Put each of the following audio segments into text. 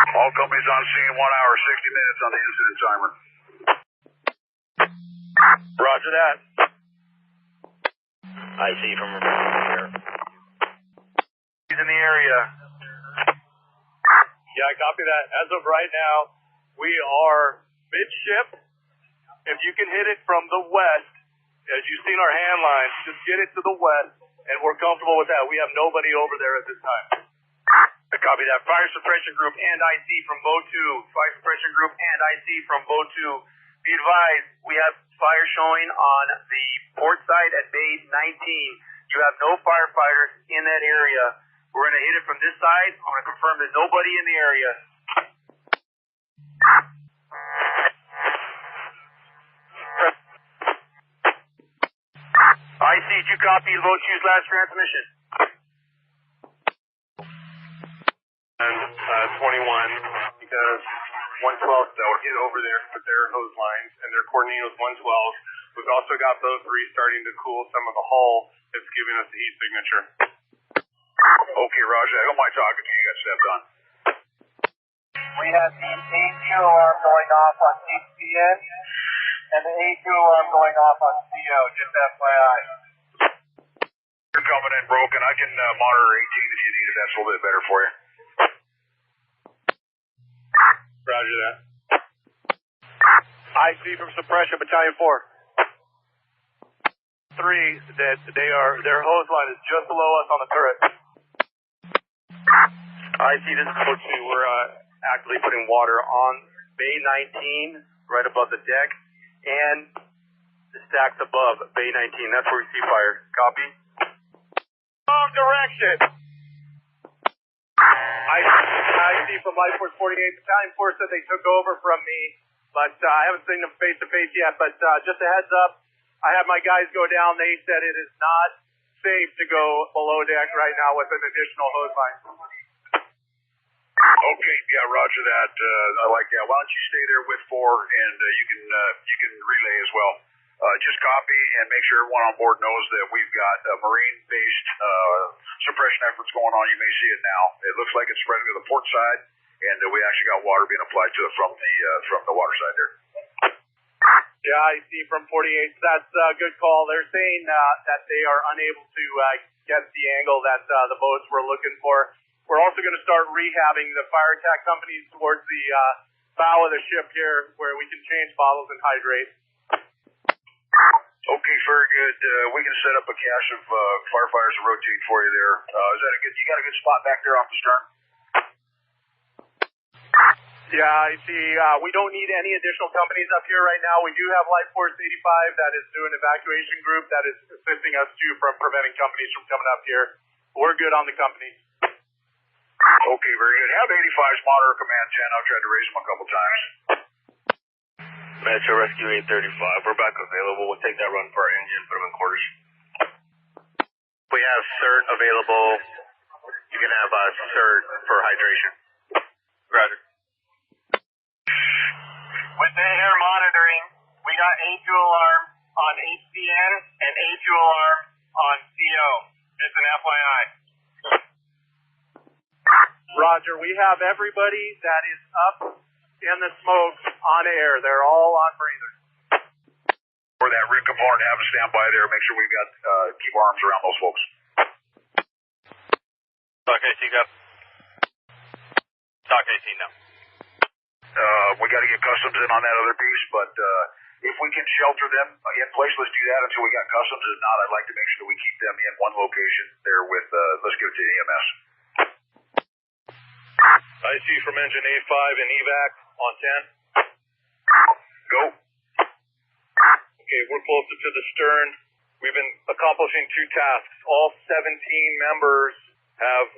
All companies on scene, 1 hour, 60 minutes on the incident timer. Roger that. I see from here. He's in the area. Yeah, I copy that. As of right now, we are midship. If you can hit it from the west, as you've seen our hand lines, just get it to the west, and we're comfortable with that. We have nobody over there at this time. I copy that. Fire suppression group and IC from Boat 2. Fire suppression group and IC from Boat 2. Be advised, we have fire showing on the port side at Bay 19. You have no firefighters in that area. We're going to hit it from this side. I'm going to confirm there's nobody in the area. IC, did you copy the Boat 2's last transmission? And 21, because 112 that would get over there with their hose lines, and they're coordinating with 112. We've also got those three starting to cool some of the hull that's giving us the heat signature. Okay, Roger. Who am I talking to? You got stepped on. We have the A2 alarm going off on HCN and the A2 alarm going off on CO, just FYI. You're coming in broken. I can monitor 18 if you need it. That's a little bit better for you. Roger that. IC from Suppression Battalion 4. 3, that their hose line is just below us on the turret. IC, this is Boat 2. We're actively putting water on Bay 19, right above the deck, and the stacks above Bay 19. That's where we see fire. Copy? Wrong direction! IC from Life Force 48. Battalion 4 said they took over from me, but I haven't seen them face to face yet. But just a heads up, I had my guys go down. They said it is not safe to go below deck right now with an additional hose line. Okay, yeah, roger that. I like that. Why don't you stay there with 4, and you can relay as well. Just copy and make sure everyone on board knows that we've got marine-based suppression efforts going on. You may see it now. It looks like it's spreading to the port side, and we actually got water being applied to it from the water side there. Yeah, I see from 48. That's a good call. They're saying that they are unable to get the angle that the boats were looking for. We're also going to start rehabbing the fire attack companies towards the bow of the ship here, where we can change bottles and hydrate. Okay, very good. We can set up a cache of firefighters to rotate for you there. Is that a good? You got a good spot back there off the stern? Yeah, I see. We don't need any additional companies up here right now. We do have Life Force 85 that is doing evacuation group that is assisting us too from preventing companies from coming up here. We're good on the companies. Okay, very good. Have 85's monitor command 10. I've tried to raise them a couple times. Metro Rescue 835, we're back available. We'll take that run for our engine, put them in quarters. We have CERT available. You can have CERT for hydration. Roger. With the air monitoring, we got A2 alarm on HCN and A2 alarm on CO. Just an FYI. Roger, we have everybody that is up in the smoke on air. They're all on breathers. For that rig component, have a standby there. Make sure we've got keep arms around those folks. Talk AC, go. Talk AC now. We got to get customs in on that other piece, but if we can shelter them in place, let's do that until we got customs. If not, I'd like to make sure that we keep them in one location there with, let's give it to EMS. I see from engine A5 and evac on 10. Go. Okay, we're closer to the stern. We've been accomplishing 2 tasks. All 17 members have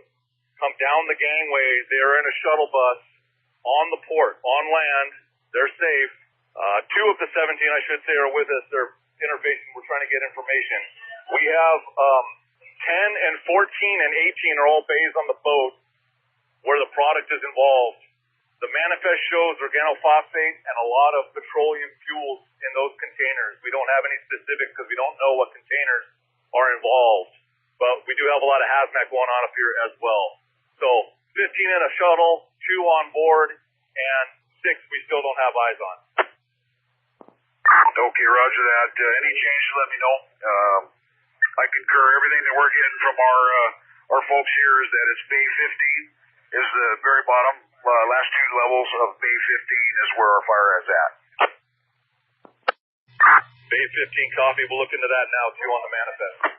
come down the gangway. They are in a shuttle bus on the port, on land. They're safe. 2 of the 17, I should say, are with us. They're interfacing. We're trying to get information. We have 10 and 14 and 18 are all bays on the boat where the product is involved. The manifest shows organophosphate and a lot of petroleum fuels in those containers. We don't have any specifics because we don't know what containers are involved. But we do have a lot of hazmat going on up here as well. So 15 in a shuttle, 2 on board, and 6 we still don't have eyes on. Okay, roger that. Any changes, let me know. I concur. Everything that we're getting from our folks here is that it's Bay 15 is the very bottom. Last 2 levels of Bay 15 is where our fire is at. Bay 15 copy. We'll look into that now, too, on the manifest.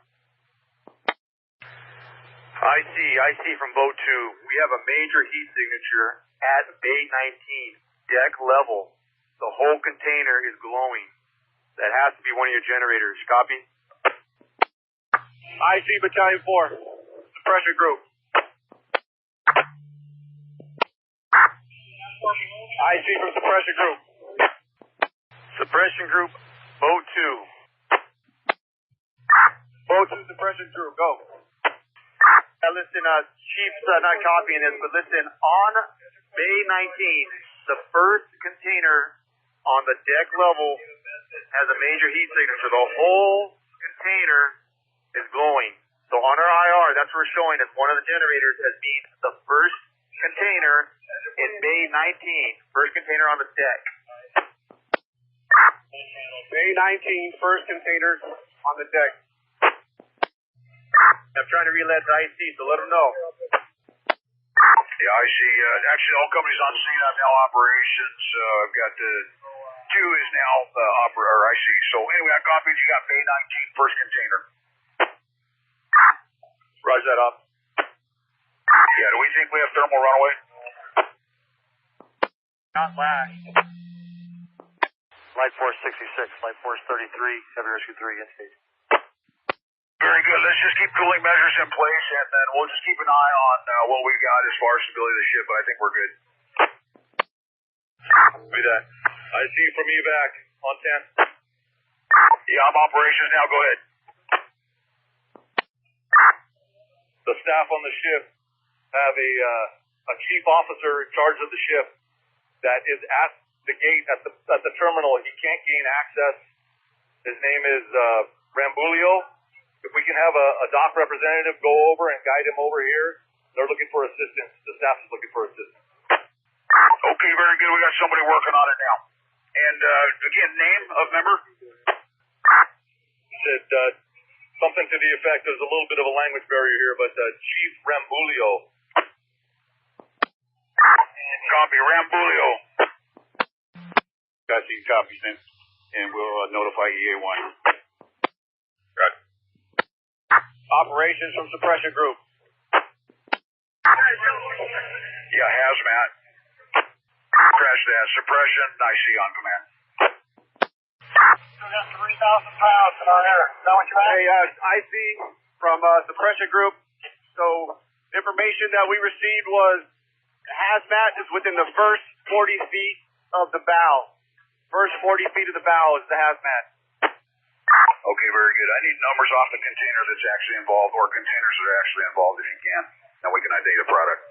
I see from boat 2. We have a major heat signature at Bay 19, deck level. The whole container is glowing. That has to be one of your generators. Copy? IC Battalion 4, suppression group. IC from suppression group. Suppression group, boat 2. Boat 2 suppression group, go. Listen, Chief's not copying this, but listen, on Bay 19, the first container on the deck level has a major heat signature. The whole container is glowing. So on our IR, that's what we're showing as one of the generators as being the first container in Bay 19, first container on the deck. Bay 19, first container on the deck. I'm trying to relay to IC, so let them know. Yeah, I see. Actually, all companies on scene have now operations. I've got 2 is now I see. So anyway, I copied. You got Bay 19, first container. Roger that off. Yeah, do we think we have thermal runaway? Not last. Light force 66, light force 33, heavy rescue 3 against stage. Very good. Let's just keep cooling measures in place, and then we'll just keep an eye on what we got as far as stability of the ship, but I think we're good. Be that. I see from evac on 10. Yeah, I'm operations now. Go ahead. The staff on the ship have a chief officer in charge of the ship that is at the gate at the terminal. He can't gain access. His name is Rambulio. If we can have a dock representative go over and guide him over here, they're looking for assistance. The staff is looking for assistance. Okay, very good. We got somebody working on it now. And again, name of member? Said something to the effect. There's a little bit of a language barrier here, but Chief Rambulio. Copy, Rambulio. Got you, copy, Sam. And we'll notify EA1. Got it. Operations from suppression group. Yeah, hazmat. Crash that. Suppression, I see on command. We got 3,000 pounds in our air. Is that what you meant? Hey, IC from suppression group. So, information that we received was hazmat is within the first 40 feet of the bow. First 40 feet of the bow is the hazmat. Okay, very good. I need numbers off the container that's actually involved, or containers that are actually involved if you can. Then we can ID the product.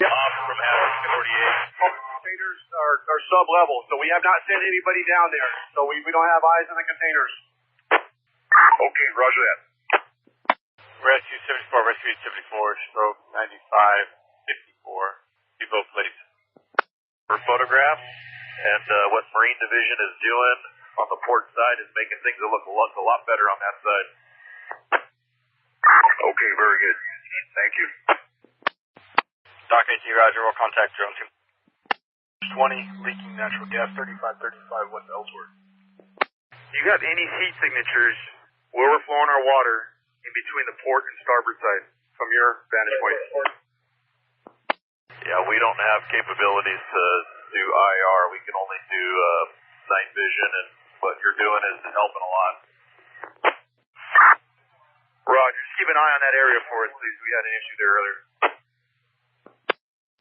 From hazmat 48. Containers are sub-level, so we have not sent anybody down there. So we don't have eyes on the containers. Okay, roger that. Rescue 74, rescue 74, stroke 95, 54. Depot, please. For photograph, and what Marine Division is doing on the port side is making things look a lot better on that side. Okay, very good. Thank you. Dock 18, roger, we'll contact drone 2. 20, leaking natural gas, 3535 West Ellsworth. Do you have any heat signatures where we're flowing our water in between the port and starboard side from your vantage point? Yeah, we don't have capabilities to do IR. We can only do night vision, and what you're doing is helping a lot. Roger, just keep an eye on that area for us, please. We had an issue there earlier.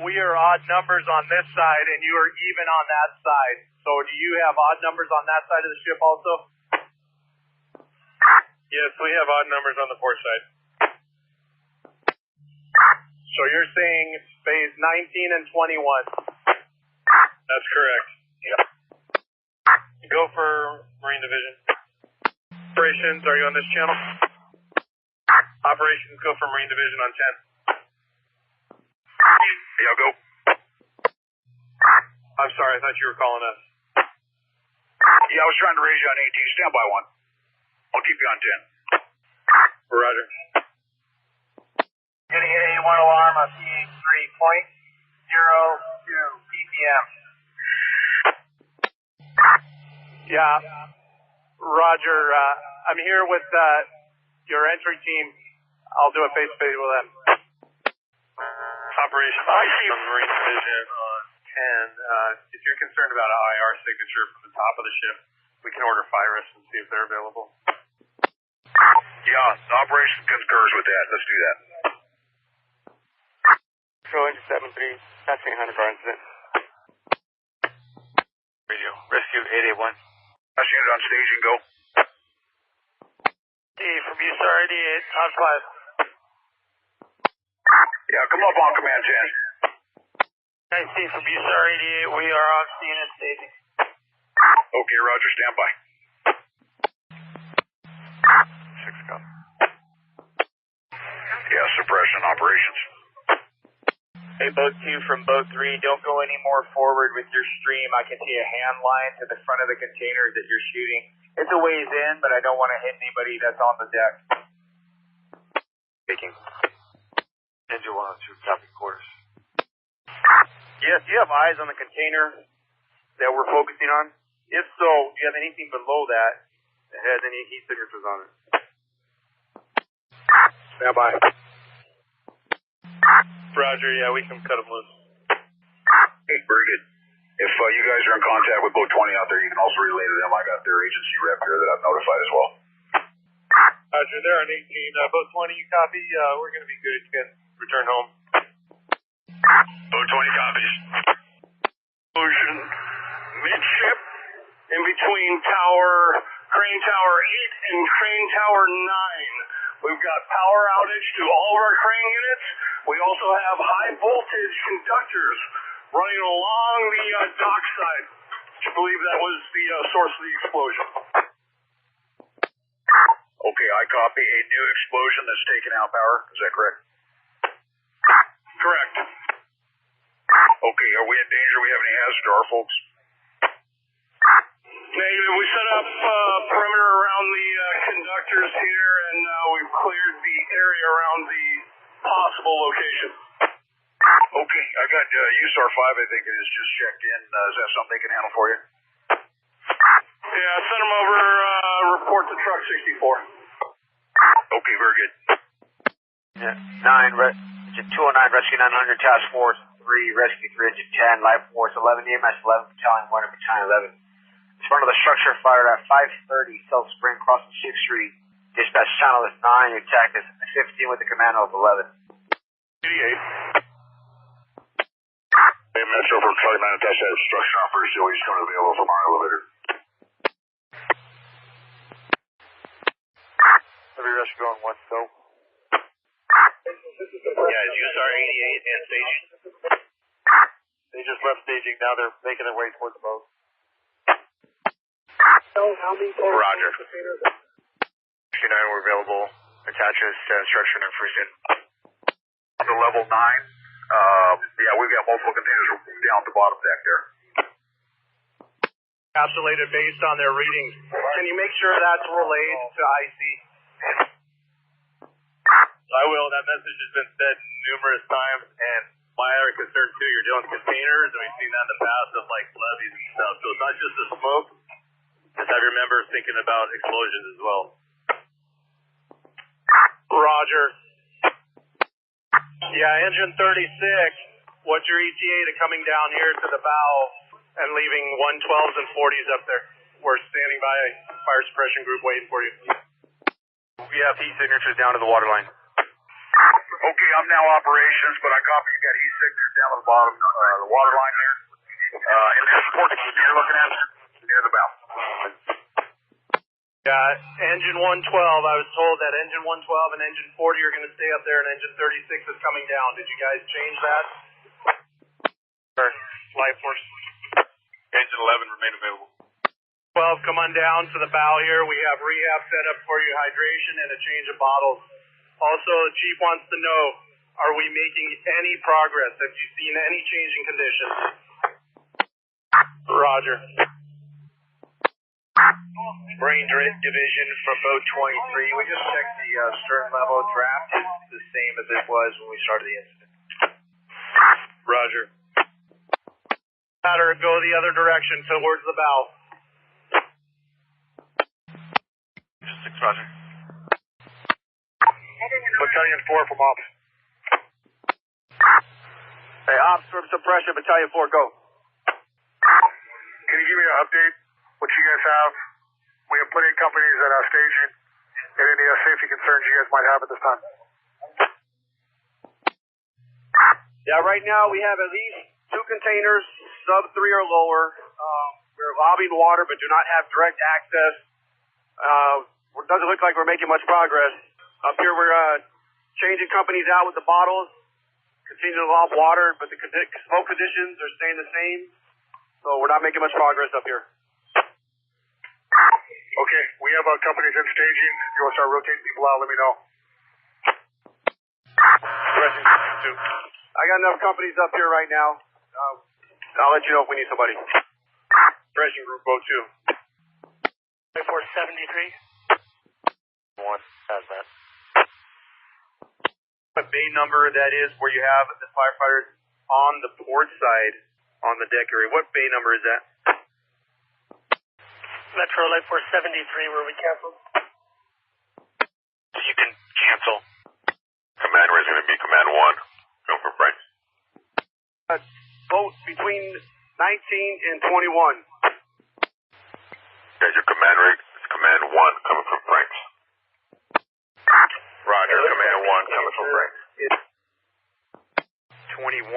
We are odd numbers on this side, and you are even on that side. So do you have odd numbers on that side of the ship also? Yes, we have odd numbers on the port side. So you're saying phase 19 and 21. That's correct. Yep. Go for Marine Division. Operations, are you on this channel? Operations, go for Marine Division on 10. Yeah, now go. I'm sorry, I thought you were calling us. Yeah, I was trying to raise you on 18. Stand by 1. I'll keep you on 10. Roger. Getting an A1 alarm on PH3.02 BPM. Yeah. Roger, I'm here with your entry team. I'll do a face-to-face with them. Operation from Marine Division on 10. If you're concerned about an IR signature from the top of the ship, we can order Virus and see if they're available. Yeah, the operation concurs with that. Let's do that. Control Engine 7-3, passing 100 car incident. Radio. Rescue 881. Last unit on staging, go. D from USAR 88, on 5. Yeah, come up on command 10. Nice D from USAR 88, we are on scene and staging. Okay, Roger, stand by. 6 go. Yeah, suppression operations. Hey, Boat 2 from Boat 3, don't go any more forward with your stream. I can see a hand line to the front of the container that you're shooting. It's a ways in, but I don't want to hit anybody that's on the deck. Speaking. Engine 102, copy quarters. Yes, do you have eyes on the container that we're focusing on? If so, do you have anything below that has any heat signatures on it? Stand by. Roger, yeah, we can cut them loose. Hey, very good. If you guys are in contact with Boat 20 out there, you can also relay to them. I got their agency rep here that I've notified as well. Roger, they're on 18. Boat 20, you copy? We're going to be good. You can return home. Boat 20 copies. Explosion midship in between crane tower 8 and crane tower 9. We've got power outage to all of our crane units. We also have high voltage conductors running along the dock side. I believe that was the source of the explosion. Okay, I copy a new explosion that's taken out power. Is that correct? Correct. Okay, are we in danger? We have any hazard to our folks? Negative. We set up perimeter around the conductors here, and we've cleared the area around the possible location. Okay, I got USAR 5, I think it is, just checked in. Is that something they can handle for you? Yeah, send them over, report to truck 64. Okay, very good. Yeah, 209, Rescue 900, Task Force 3, Rescue 3, Engine 10, Life Force 11, EMS 11, Battalion 1, and Battalion 11. In front of the structure, fired at 5:30, South Spring, crossing 6th Street. Dispatch channel is 9, your attack is 15 with the command of 11. 88. Hey, Metro for Charlie 9, attached to obstruction operator, still he's coming available from our elevator. Heavy rescue on 1, go. Yeah, it's USAR 88 and staging. They just left staging, now they're making their way towards the boat. Roger. Rescue 9, we're available. Attaches to instruction and freezing. On the level 9, yeah, we've got multiple containers down at the bottom deck there. Encapsulated based on their readings. Can you make sure that's relayed to IC? I will. That message has been said numerous times, and my other concern too, you're dealing with containers, and we've seen that in the past of like levees and stuff. So it's not just the smoke. Just have your members thinking about explosions as well. Roger. Yeah, engine 36, what's your ETA to coming down here to the bow and leaving 112s and 40s up there? We're standing by a fire suppression group waiting for you. We have heat signatures down to the waterline. Okay, I'm now operations, but I copy you got heat signatures down at the bottom, the water line there. And this support you're looking at near the bow. Yeah, engine 112, I was told that engine 112 and engine 40 are going to stay up there and engine 36 is coming down. Did you guys change that? Life Force. Engine 11 remain available. 12, come on down to the bow here. We have rehab set up for you, hydration and a change of bottles. Also, the chief wants to know, Are we making any progress? Have you seen any change in conditions? Roger. Marine Division from boat 23. We just checked the stern level draft. It's the same as it was when we started the incident. Roger. Matter, go the other direction towards the bow. 6, Roger. Battalion 4 from Ops. Hey, Ops from Suppression, Battalion 4, go. Can you give me an update? What you guys have? We have plenty of companies that are staging and any safety concerns you guys might have at this time. Yeah, right now we have at least 2 containers, sub 3 or lower. We're lobbing water but do not have direct access. It doesn't look like we're making much progress. Up here we're changing companies out with the bottles, continuing to lob water, but the smoke conditions are staying the same. So we're not making much progress up here. Okay, we have companies in staging. If you want to start rotating people out, let me know. I got enough companies up here right now. I'll let you know if we need somebody. Suppression group, boat 2. 473. 1 has that. What bay number that is where you have the firefighters on the port side on the deck area? What bay number is that? Metro Light Force 73, where we canceled. You can cancel. Commander is going to be Command 1. Go for Frank. Boat between 19 and 21. Guys, your commander is Command 1 coming from Franks. Roger, Command 1 coming from Franks. 21.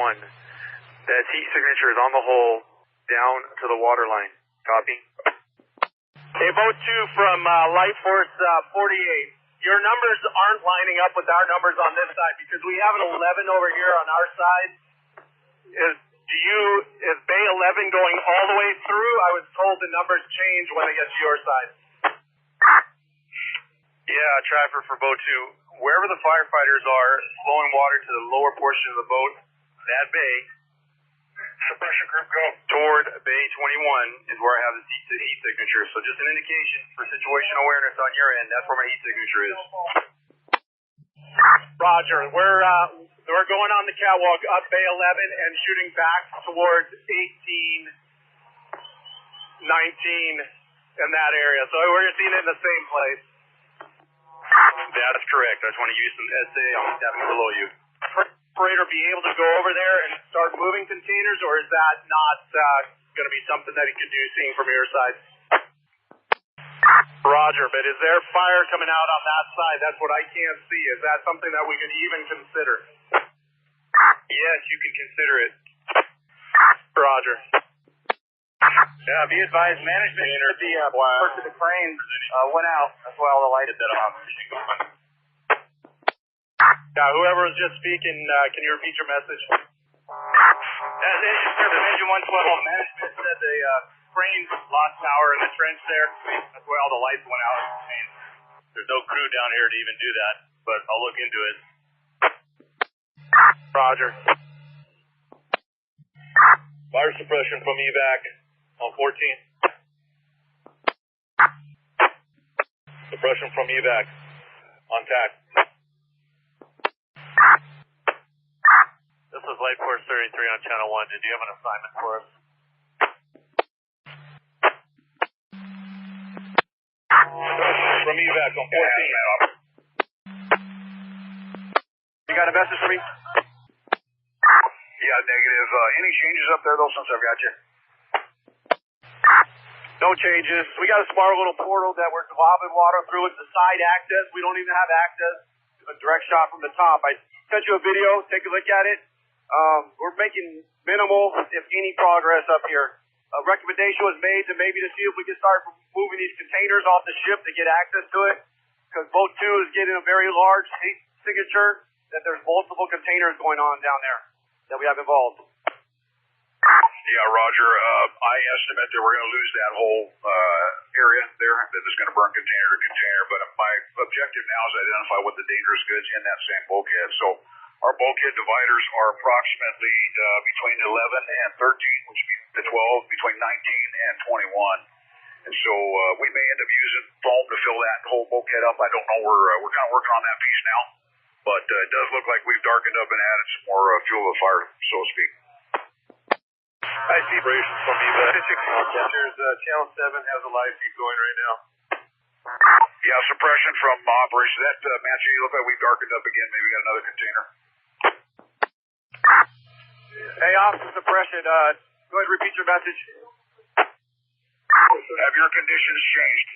That heat signature is on the hole down to the water line. Copy. Hey, boat 2 from Light Force 48. Your numbers aren't lining up with our numbers on this side because we have an 11 over here on our side. Is Bay 11 going all the way through? I was told the numbers change when they get to your side. Yeah, Trapper for boat 2. Wherever the firefighters are flowing water to the lower portion of the boat, that bay, Suppression group, go. toward Bay 21 is where I have the heat signature. So just an indication for situational awareness on your end. That's where my heat signature is. Roger. We're going on the catwalk up Bay 11 and shooting back towards 18, 19 in that area. So we're seeing it in the same place. That's correct. I just want to use some SA on the cabin below you. Operator be able to go over there and start moving containers, or is that not going to be something that he could do seeing from your side? Roger, but is there fire coming out on that side? That's what I can't see. Is that something that we could even consider? Yes, you can consider it. Roger. Yeah, be advised, management should be First of the cranes went out. That's why all the lights that are on. Yeah, whoever was just speaking, can you repeat your message? As Engine Service, Engine 112, management said the crane lost power in the trench there. That's why all the lights went out. There's no crew down here to even do that, but I'll look into it. Roger. Fire suppression from evac on 14. Suppression from evac on TAC. This is Light Force 33 on Channel 1. Did you have an assignment for us? From evac on 14. You got a message for me? Yeah, negative. Any changes up there, though, since I've got you? No changes. We got a smart little portal that we're lobbing water through. It's the side access. We don't even have access. A direct shot from the top. I sent you a video. Take a look at it. We're making minimal, if any, progress up here. A recommendation was made to maybe to see if we could start moving these containers off the ship to get access to it, because boat 2 is getting a very large signature that there's multiple containers going on down there that we have involved. Yeah, Roger. I estimate that we're going to lose that whole area there, that it's going to burn container to container. But my objective now is to identify what the dangerous goods in that same bulkhead. So Our bulkhead dividers are approximately between 11 and 13, which would be the 12, between 19 and 21. And so we may end up using foam to fill that whole bulkhead up. I don't know. We're kind of working on that piece now. But it does look like we've darkened up and added some more fuel to the fire, so to speak. I see operations from me, but Channel 7 has a live feed going right now. Yeah, suppression from operations. That Matthew, you look like we've darkened up again. Maybe we got another container. Hey, officer suppression. Go ahead and repeat your message. Have your conditions changed?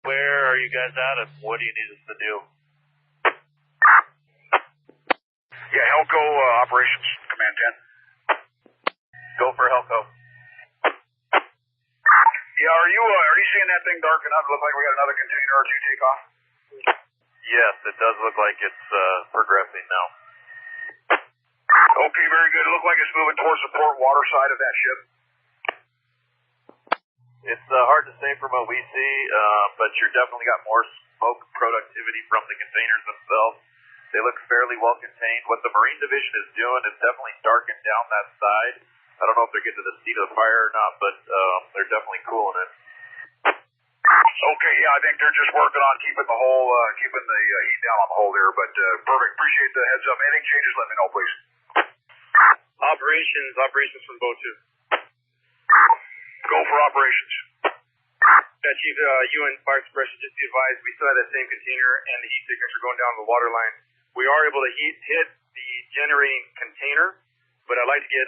Where are you guys at, and what do you need us to do? Yeah, Helco operations, Command 10. Go for Helco. Yeah, are you seeing that thing darken up? Look like we got another container or two take off? Yes, it does look like it's progressing now. Okay, very good. It looks like it's moving towards the port water side of that ship. It's hard to say from what we see, but you're definitely got more smoke productivity from the containers themselves. They look fairly well contained. What the Marine Division is doing is definitely darkened down that side. I don't know if they're getting to the seat of the fire or not, but they're definitely cooling it. Okay, yeah, I think they're just working on keeping the heat down on the hole there, but perfect. Appreciate the heads up. Anything changes, let me know, please. Operations from Boat 2. Go for operations. Yeah, Chief, you and Fire Suppression, just be advised, we still have that same container and the heat signature going down the water line. We are able to hit the generating container, but I'd like to get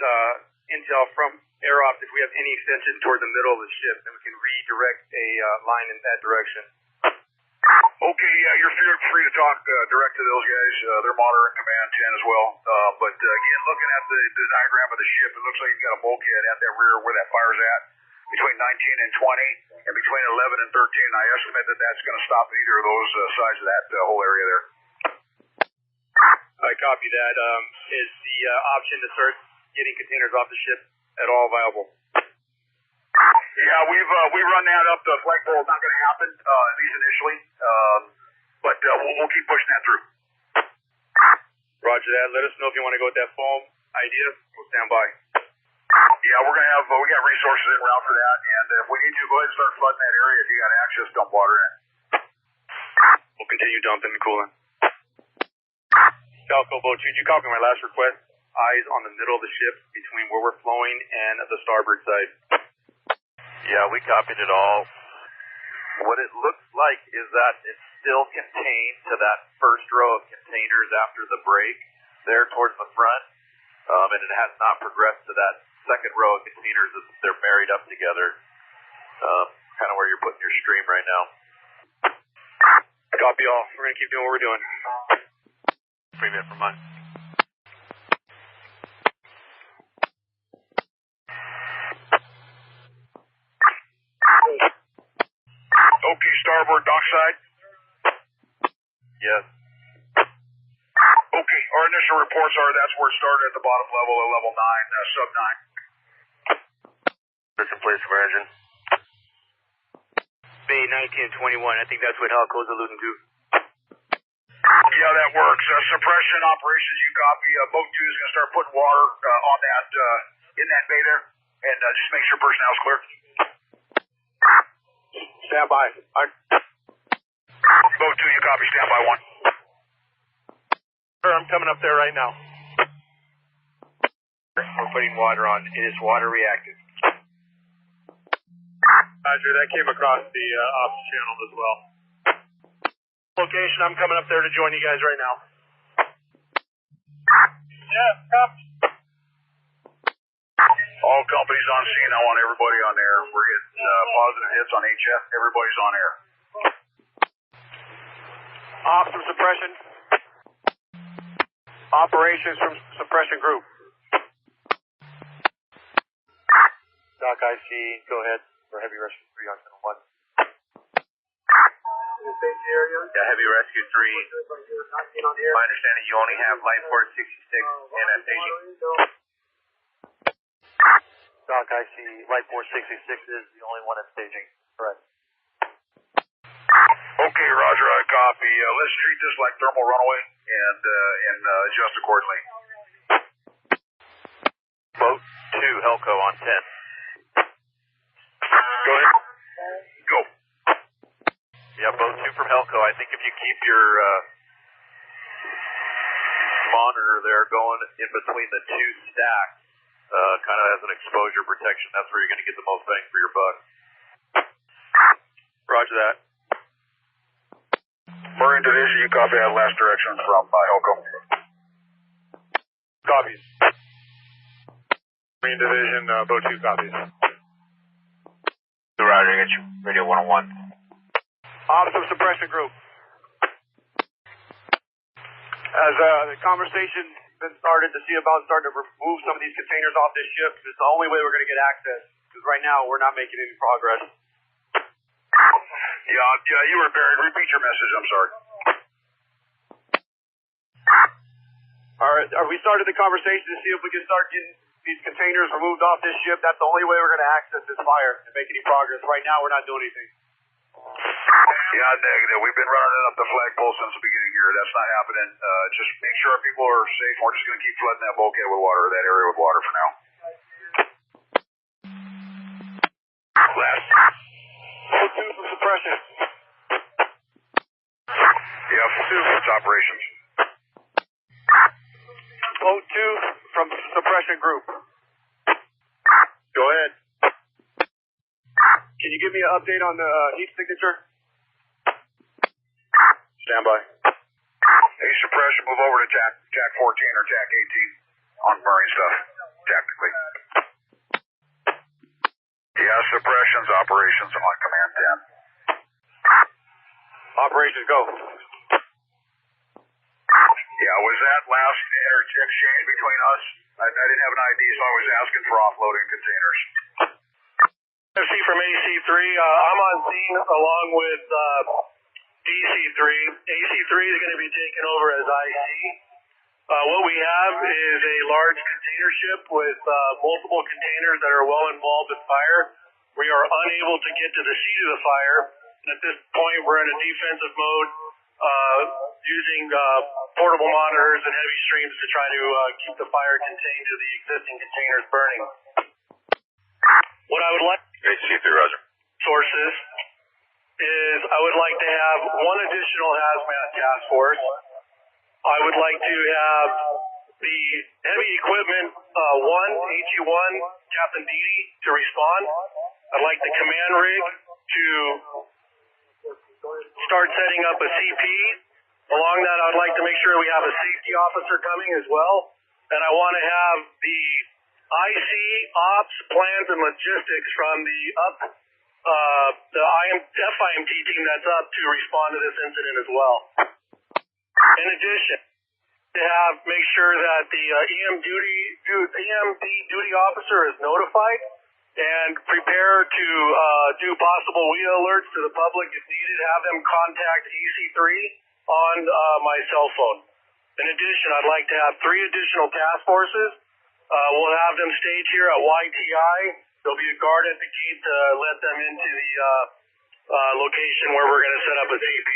intel from AirOps if we have any extension toward the middle of the ship, and we can redirect a line in that direction. Okay, yeah, you're free to talk direct to those guys. They're monitoring Command 10 as well. But again, looking at the diagram of the ship, it looks like you've got a bulkhead at that rear where that fire's at, between 19 and 20, and between 11 and 13. I estimate that that's going to stop at either of those sides of that whole area there. I copy that. Is the option to start getting containers off the ship at all viable? Yeah, we run that up. The flagpole is not going to happen, at least initially. But we'll keep pushing that through. Roger that. Let us know if you want to go with that foam idea. We'll stand by. Yeah, we got resources en route for that, and if we need to, go ahead and start flooding that area if you got access, dump water in. We'll continue dumping and cooling. Falco Boat 2, did you copy my last request? Eyes on the middle of the ship between where we're flowing and the starboard side. Yeah, we copied it all. What it looks like is that it's still contained to that first row of containers after the break, there towards the front, and it has not progressed to that second row of containers as they're married up together, kind of where you're putting your stream right now. Copy all. We're going to keep doing what we're doing. 3 minutes from mine. Okay, starboard dockside. Yes. Okay, our initial reports are that's where it started at the bottom level of level 9, sub 9. There's a place for engine. Bay 19 and 21, I think that's what Helco's alluding to. Yeah, that works. Suppression operations, you copy. Boat 2 is going to start putting water on that, in that bay there, and just make sure personnel's clear. Stand by. Boat 2, you copy. Stand by 1. Sir, I'm coming up there right now. We're putting water on. It is water reactive. Roger, that came across the ops channel as well. Location, I'm coming up there to join you guys right now. Yeah, copy. All companies on scene. I want everybody on air. We're getting positive hits on HF. Everybody's on air. Ops from suppression. Operations from suppression group. Doc IC, go ahead for heavy rescue 3 on channel 1. Yeah, heavy rescue 3. My understanding, you only have light port 66 and at staging. Doc IC, light port 66 is the only one at staging. Correct. Okay, Roger, I copy. Let's treat this like thermal runaway. and adjust accordingly. Boat 2, Helco on 10. Go ahead. Go. Yeah, boat 2 from Helco. I think if you keep your monitor there going in between the two stacks, kind of as an exposure protection, that's where you're going to get the most bang for your buck. Roger that. Marine Division, you copy that last direction from Helco. Copies. Marine Division, boat 2 copies. Roger, get you. Radio 101. Opposite suppression group. As the conversation been started to see about starting to remove some of these containers off this ship, it's the only way we're going to get access. Because right now we're not making any progress. Yeah, you were buried. Repeat your message. I'm sorry. All right, we started the conversation to see if we can start getting these containers removed off this ship. That's the only way we're going to access this fire and make any progress. Right now, we're not doing anything. Yeah, negative. We've been running it up the flagpole since the beginning here. That's not happening. Just make sure our people are safe. We're just going to keep flooding that bulkhead with water, that area with water for now. Last. Boat 2 from suppression. Yeah, 2, it's operations. Boat 2 from suppression group. Go ahead. Can you give me an update on the heat signature? Stand by. Hey, suppression, move over to TAC 14 or TAC 18 on marine stuff, tactically. Yeah, suppressions, operations on command 10. Operations, go. Yeah, was that last exchange between us? I didn't have an ID, so I was asking for offloading containers. FC from AC3. I'm on scene along with DC3. AC3 is going to be taken over as IC. What we have is a large container ship with multiple containers that are well involved in fire. We are unable to get to the seat of the fire. And at this point, we're in a defensive mode using portable monitors and heavy streams to try to keep the fire contained to the existing containers burning. What I would like AC3, Roger. sources is I would like to have one additional hazmat task force. I would like to have the heavy equipment, HE1, Captain Dede, to respond. I'd like the command rig to start setting up a CP. Along that, I'd like to make sure we have a safety officer coming as well. And I want to have the IC, ops, plans, and logistics from the FIMT team that's up to respond to this incident as well. In addition, to make sure that the EMD duty officer is notified and prepare to do possible WIA alerts to the public if needed. Have them contact EC3 on my cell phone. In addition, I'd like to have 3 additional task forces. We'll have them stage here at YTI. There'll be a guard at the gate to let them into the location where we're going to set up a CP.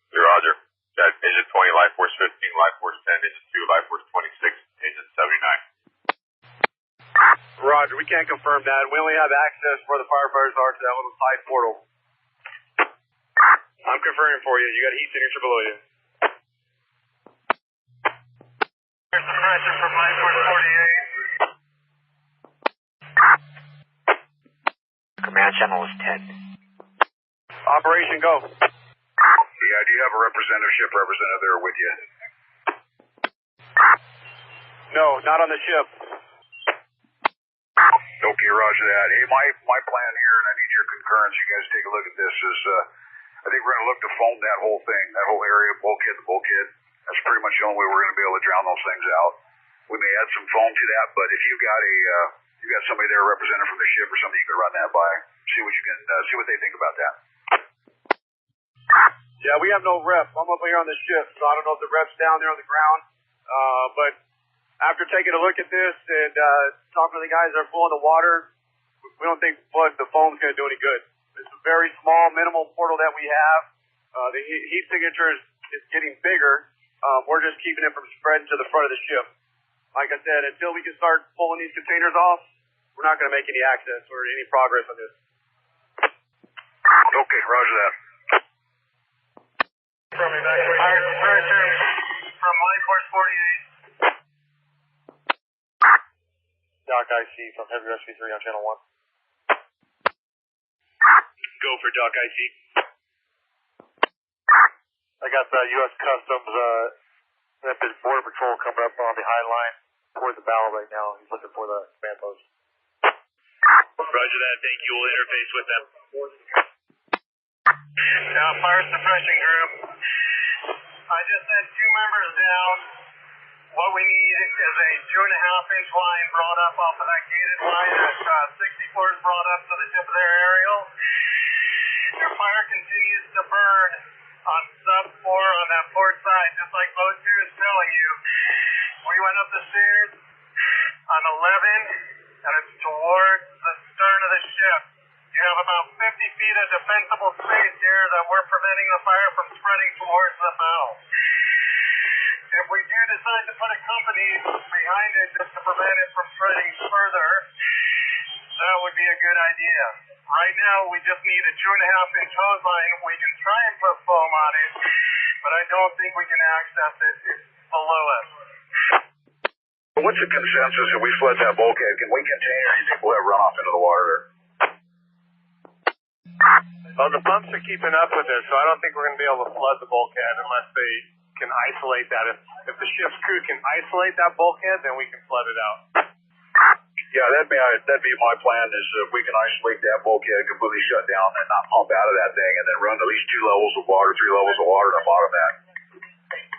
Roger. That's Agent 20, Life Force 15, Life Force 10, Agent 2, Life Force 26, Agent 79. Roger, we can't confirm that. We only have access where the firefighters are to that little side portal. I'm confirming for you. You got a heat signature below you. Here's the pressure from Life Force 48. Command channel is 10. Operation go. Yeah, do you have a representative there with you? No, not on the ship. Okay, roger that. Hey, my plan here, and I need your concurrence. You guys take a look at this. Is I think we're going to look to foam that whole thing, that whole area, bulkhead to bulkhead. That's pretty much the only way we're going to be able to drown those things out. We may add some foam to that, but if you got somebody there, a representative from the ship or something, you can run that by. See what they think about that. Yeah, we have no rep. I'm up here on the ship, so I don't know if the rep's down there on the ground. But after taking a look at this and talking to the guys that are pulling the water, we don't think the foam's going to do any good. It's a very small, minimal portal that we have. The heat signature is is getting bigger. We're just keeping it from spreading to the front of the ship. Like I said, until we can start pulling these containers off, we're not going to make any access or any progress on this. Okay, roger that. From evacuation. Suppression from Life Force 48. Doc IC from Heavy Rescue 3 on Channel 1. Go for Doc IC. I got the U.S. Customs, Memphis Border Patrol coming up on the High Line toward the bow right now. He's looking for the command post. Roger that, thank you. We'll interface with them. Now, fire suppression group. I just sent 2 members down. What we need is a 2.5-inch line brought up off of that gated line that 64 is brought up to the tip of their aerial. Their fire continues to burn on sub 4 on that port side, just like boat 2 is telling you. We went up the stairs on 11, and it's towards the stern of the ship. You have about 50 feet of defensible space here that we're preventing the fire from spreading towards the bow. If we do decide to put a company behind it just to prevent it from spreading further, that would be a good idea. Right now, we just need a 2.5-inch hose line. We can try and put foam on it, but I don't think we can access it. It's below us. What's the consensus if we flood that bulkhead? Can we contain or do you think we'll have runoff into the water there? Well, the pumps are keeping up with it, so I don't think we're going to be able to flood the bulkhead unless they can isolate that. If the ship's crew can isolate that bulkhead, then we can flood it out. Yeah, that'd be my plan is if we can isolate that bulkhead, completely shut down and not pump out of that thing and then run at least 2 levels of water, 3 levels of water to bottom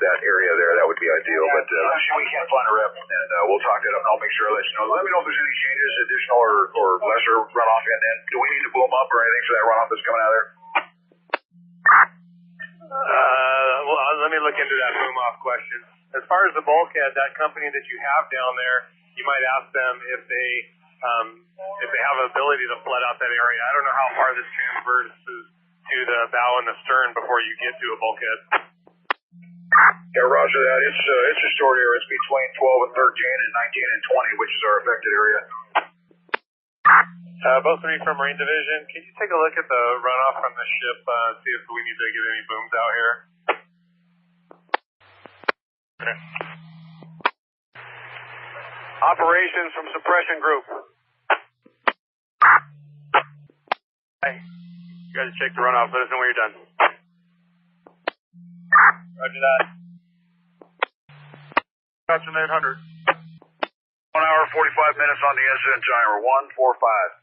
that area there, that would be ideal. But we can't find a rep, and we'll talk to them. I'll make sure I'll let you know. Let me know if there's any changes, additional or lesser runoff, and then do we need to boom up or anything for that runoff that's coming out of there? Well, let me look into that boom off question. As far as the bulkhead, that company that you have down there, you might ask them if they have an ability to flood out that area. I don't know how far this transverses to the bow and the stern before you get to a bulkhead. Yeah, roger that. It's a short area. It's between 12 and 13 and 19 and 20, which is our affected area. Both 3 from Marine Division. Can you take a look at the runoff from the ship, see if we need to get any booms out here? Okay. Operations from suppression group. Hey, you guys check the runoff. Let us know when you're done. Roger that. Captain 800. 1 hour, 45 minutes on the incident timer. 145.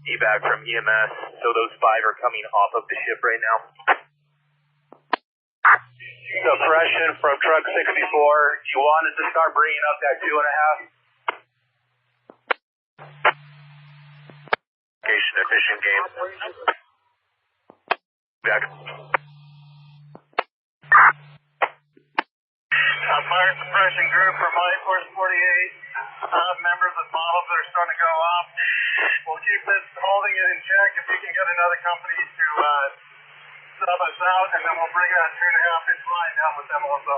Evac from EMS. So those 5 are coming off of the ship right now. Suppression from truck 64. You wanted to start bringing up that 2.5? Location efficient game. Back. Fire suppression group from Life Force 48. Members of models that are starting to go off. We'll keep this holding it in check. If we can get another company to sub us out, and then we'll bring that 2.5-inch line down with them also.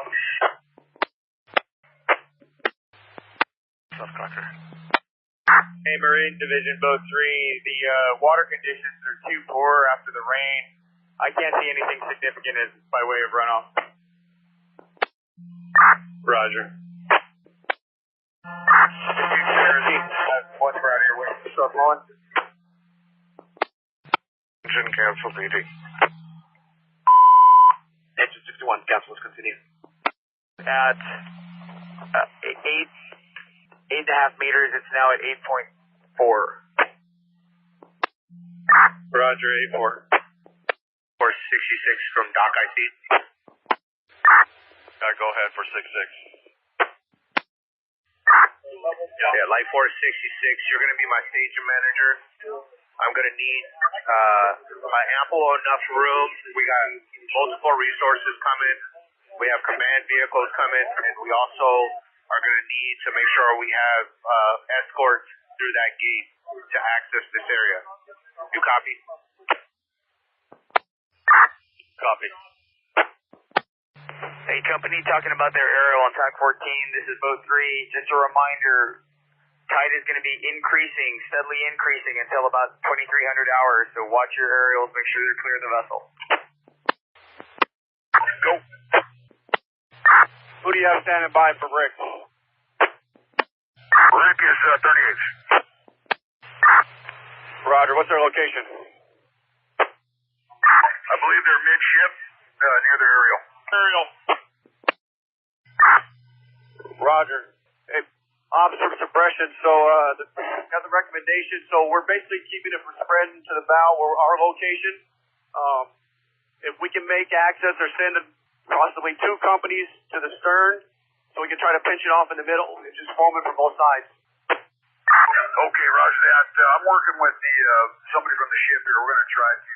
Hey, Marine Division, boat 3. The water conditions are too poor after the rain. I can't see anything significant by way of runoff. Roger. Once we're out of here, we're still flowing. Engine cancel, PD. Engine 61, cancel, let's continue. At 8.5 meters, it's now at 8.4. Roger, 84. 466 from Doc IC. Go ahead for 66. Yeah, Light Force 66, you're going to be my station manager. I'm going to need ample enough room. We got multiple resources coming. We have command vehicles coming, and we also are going to need to make sure we have escorts through that gate to access this area. You copy? Copy. Hey, company, talking about their aerial on TAC 14. This is boat 3. Just a reminder, tide is going to be steadily increasing until about 2,300 hours. So watch your aerials, make sure they're clear of the vessel. Go. Who do you have standing by for Rick? Rick is 38. Roger, what's their location? I believe they're midship near their aerial. Aerial. Roger. Hey, officer suppression, so got the recommendation, so we're basically keeping it from spreading to the bow or our location. If we can make access or send possibly 2 companies to the stern, so we can try to pinch it off in the middle and just foam it from both sides. Okay, roger that. I'm working with somebody from the ship here. We're going to try to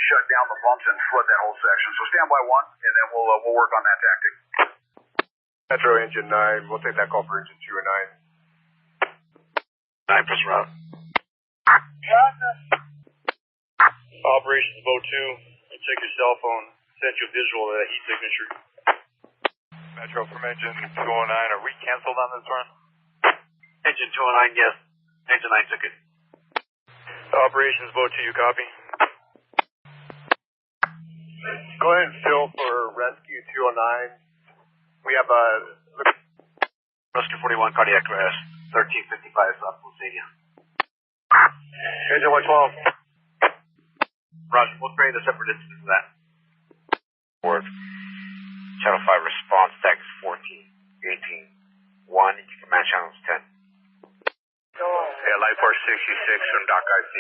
shut down the bumps and flood that whole section. So stand by 1, and then we'll work on that tactic. Metro Engine 9, we'll take that call for Engine 2 or 9. 9 plus route. Operations Boat 2, check your cell phone. Send you a visual of that heat signature. Metro from Engine 209, are we canceled on this run? Engine 209, yes. Engine 9 took it. Operations Boat 2, you copy? Go ahead and fill for Rescue 209. We have Rescue 41, cardiac arrest. 1355 South Lucidia. Engine 112. Roger, we'll create a separate incident for that. Word. Channel 5 response, tag is 14, 18, 1, command channels 10. Yeah, Light Force 66 from Doc IC.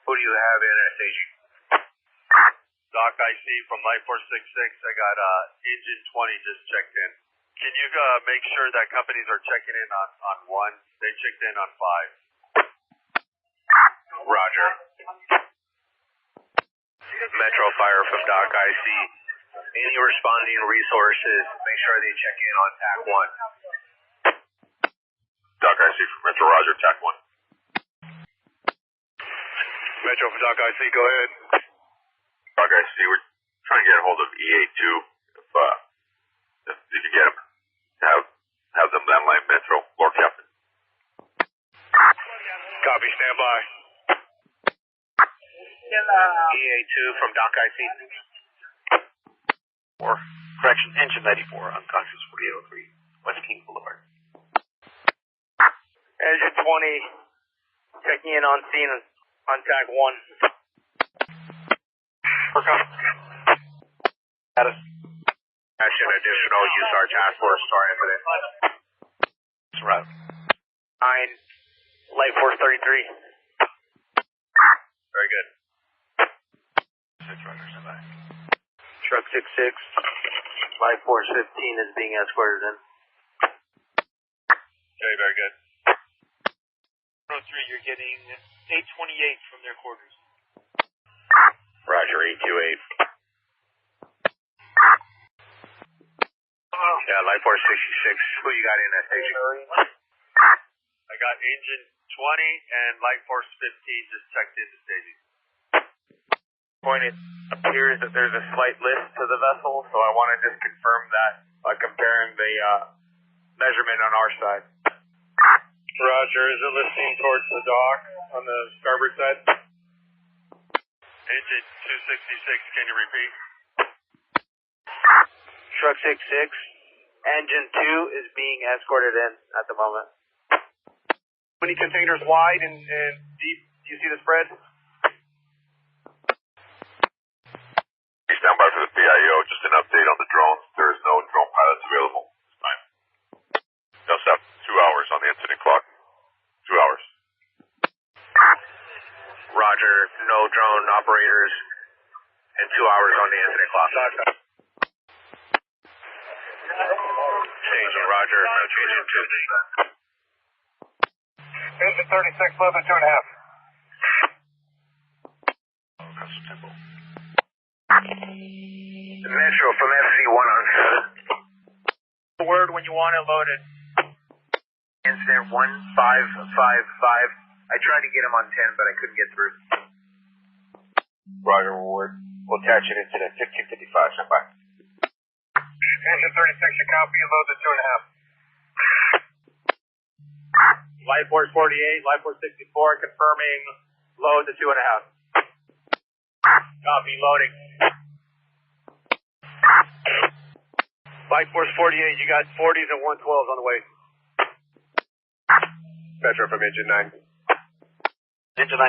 Who do you have in at staging? Doc IC from Light Force 66. I got Engine 20 just checked in. Can you make sure that companies are checking in on 1? They checked in on 5. Roger. Metro Fire from Doc IC. Any responding resources, make sure they check in on TAC 1. Doc IC from Metro, Roger, TAC 1. Metro from Doc IC, go ahead. Doc IC, we're trying to get a hold of EA2. If you get them, have them landline Metro, Lord Captain. Copy, stand by. EA2 from Doc IC. Or, correction, Engine 94, unconscious 4803, West King Boulevard. Engine 20, checking in on scene on TAC 1. Work on. Status. Action additional, use our task force, sorry for that. That's right. 9, Light Force 33. Very good. Truck 66, Light Force 15 is being escorted in. Okay, very good. 3, you're getting 828 from their quarters. Roger, 828. Yeah, Light Force 66, who you got in that station? I got Engine 20 and Light Force 15 just checked into staging. Point, it appears that there's a slight lift to the vessel, so I want to just confirm that by comparing the measurement on our side. Roger, is it lifting towards the dock on the starboard side? Engine 266, can you repeat? Truck 66, Engine 2 is being escorted in at the moment. How many containers wide and deep? Do you see the spread? Stand by for the PIO, just an update on the drones. There is no drone pilots available this time. Just have 2 hours on the incident clock. 2 hours. Roger, no drone operators and 2 hours on the incident clock. Staging, Roger, changing 2. Engine 36, left at 2.5. That's some tempo. Metro from FC1 on 7. Word when you want it loaded. Incident 1555. I tried to get him on 10, but I couldn't get through. Roger, Ward. We'll attach it into the 1555. Stand by. Engine 36, a copy, load the 2.5. Light Force 48, Light Force 64, confirming load the 2.5. Copy, loading. Light Force 48, you got 40s and 112s on the way. Metro from Engine 9. Engine 9.